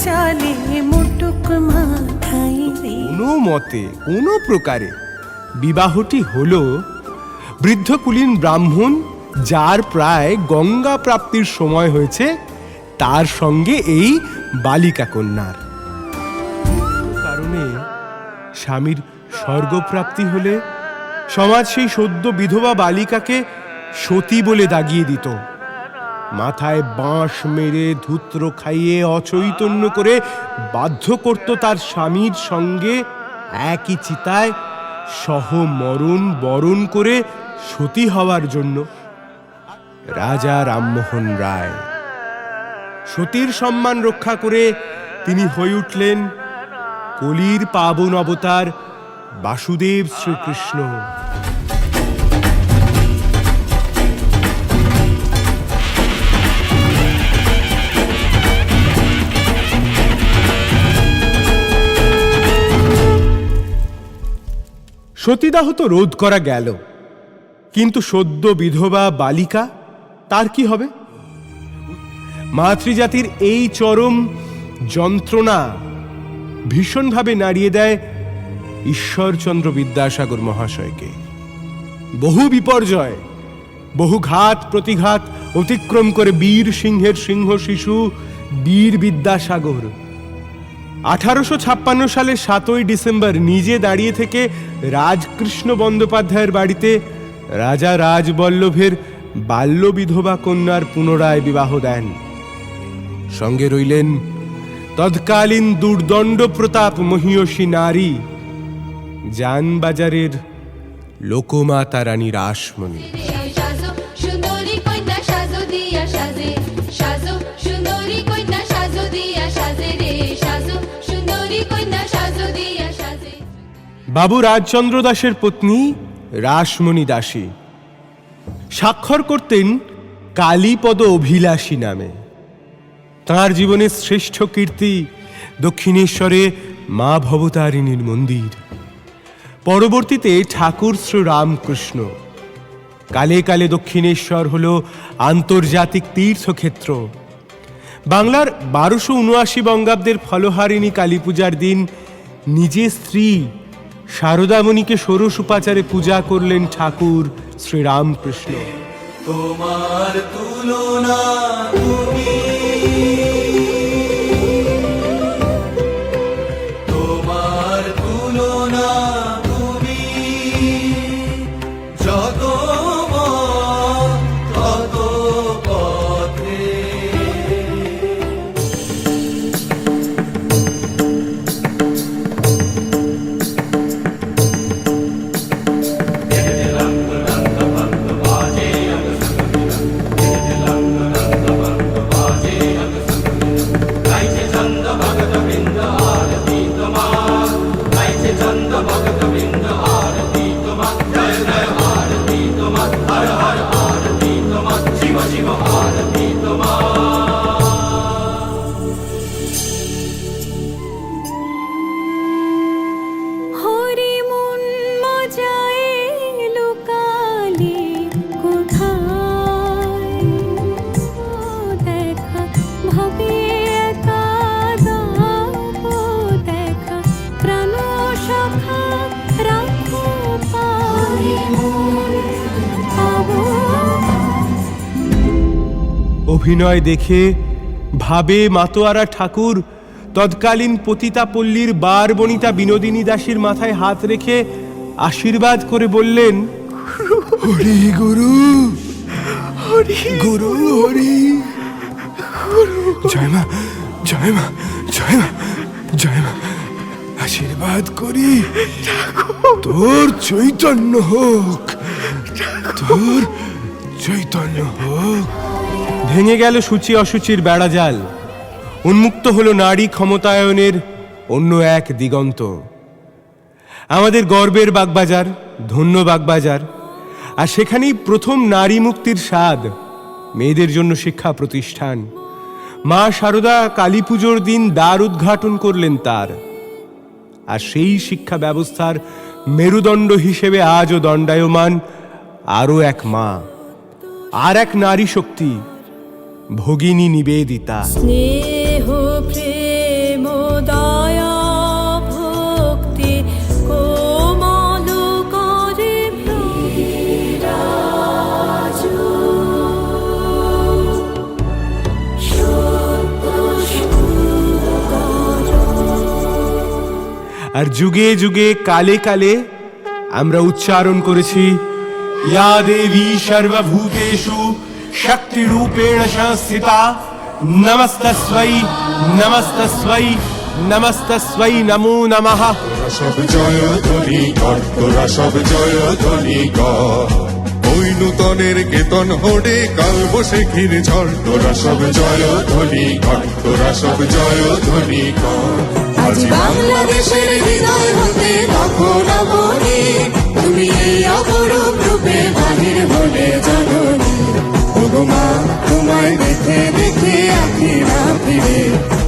চালে মুটুক মাথায় রে। কোনো মতে কোনো প্রকারে বিবাহটি হল বৃদ্ধ কুলীন ব্রাহ্মণ, যার প্রায় গঙ্গা প্রাপ্তির সময় হয়েছে, তার সঙ্গে এই বালিকা কন্যার। কারণে স্বামীর স্বর্গপ্রাপ্তি হলে সমাজ সেই সদ্য বিধবা বালিকাকে সতী বলে দাগিয়ে দিত। মাথায় বাঁশ মেরে ধূত্র খাইয়ে অচৈতন্য করে বাধ্য করত তার স্বামীর সঙ্গে একই চিতায় সহমরণ বরণ করে সতী হওয়ার জন্য। রাজা রামমোহন রায় সতীর সম্মান রক্ষা করে তিনি হয়ে উঠলেন কলির পাবন অবতার বাসুদেব শ্রীকৃষ্ণ। সতীদাহ তো রোধ করা গেল, কিন্তু সদ্য বিধবা বালিকা, তার কি হবে? মাতৃজাতির এই চরম যন্ত্রণা ভীষণভাবে নাড়িয়ে দেয় ঈশ্বরচন্দ্র বিদ্যাসাগর মহাশয়কে। বহু বিপর্যয়, বহু ঘাত প্রতিঘাত অতিক্রম করে বীর সিংহের সিংহ শিশু বীর বিদ্যাসাগর 1856 সালের 7ই ডিসেম্বর নিজে দাঁড়িয়ে থেকে রাজকৃষ্ণ বন্দ্যোপাধ্যায়ের বাড়িতে রাজা রাজবল্লভের বাল্য বিধবা কন্যার পুনরায় বিবাহ দেন। সঙ্গে রইলেন তৎকালীন দুর্দণ্ড প্রতাপ মহীয়সী নারী জানবাজারের লোকমাতা রানী রাসমণি। বাবু রাজচন্দ্র দাসের পত্নী রাসমণি দাসী স্বাক্ষর করতেন কালীপদ অভিলাষী নামে। তাঁর জীবনের শ্রেষ্ঠ কীর্তি দক্ষিণেশ্বরে মা ভবতারিণীর মন্দির। পরবর্তীতে ঠাকুর শ্রী রামকৃষ্ণ। কালে কালে দক্ষিণেশ্বর হল আন্তর্জাতিক তীর্থক্ষেত্র। বাংলার 1279 বঙ্গাব্দের ফলহারিণী কালী পূজার দিন নিজে স্ত্রী শারদামণিকে ষোড়শ উপাচারে পূজা করলেন ঠাকুর শ্রীরামকৃষ্ণ। তোমার তুলনা তুমি, তোমার তুলনা তুমি, যত তত পথে। অভিনয় দেখে ভাবে মাতোয়ারা ঠাকুর তৎকালীন পতিতাপল্লীর বার বনিতা বিনোদিনী দাসীর মাথায় হাত রেখে আশীর্বাদ করে বললেন, হরি গুরু, হরি গুরু, হরি জয় মা, জয় মা, জয় মা, জয় মা। আশীর্বাদ করি তোর চৈতন্য হোক, তোর চৈতন্য হোক। ভেঙে গেল সূচি অসুচির বেড়াজাল, উন্মুক্ত হলো নারী ক্ষমতায়নের অন্য এক দিগন্ত। আমাদের গর্বের বাগবাজার, ধন্য বাগবাজার, আর সেখানেই প্রথম নারী মুক্তির স্বাদ, মেয়েদের জন্য শিক্ষা প্রতিষ্ঠান। মা শারদা কালী পুজোর দিন দ্বার উদ্ঘাটন করলেন তার। আর সেই শিক্ষা ব্যবস্থার মেরুদণ্ড হিসেবে আজও দণ্ডায়মান আরও এক মা, আর এক নারী শক্তি, ভগিনী নিবেদিতা। স্নেহ প্রেম আর যুগে যুগে কালে কালে আমরা উচ্চারণ করেছি ইয়া দেবী সর্বভূতেষু শক্তি রূপেণ সংস্থিতা নমস্তস্मै নমস্তস্मै নমস্তস্मै নমো নমঃ। তোরা সব জয় ধ্বনি কর, তোরা সব জয় ধ্বনি কর। ওই নূতনের কেতন হোড়ে কাল বসে ঘির ঝড়, তোরা সব জয় ধ্বনি কর, তোরা সব জয় ধ্বনি কর। আজ বাংলাদেশের হৃদয় হতে তখন বলি তুমি এই অপরূপ রূপে বাহির হলে জননী। ওগো মা তোমায় দেখে দেখে আঁখি না ফিরে,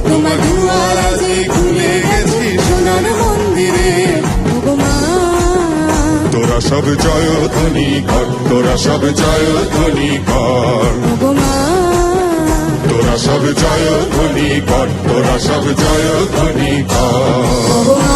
তোমার দুয়ার আজে খুলে গেছে সোনার মন্দিরে। ওগো মা তোরা সব জয় ধ্বনি কর, তোরা সব জয় ধ্বনি কর। ওগো মা তোরা সব জয় ধ্বনি কর, তোরা সব জয় ধ্বনি কর। ওগো মা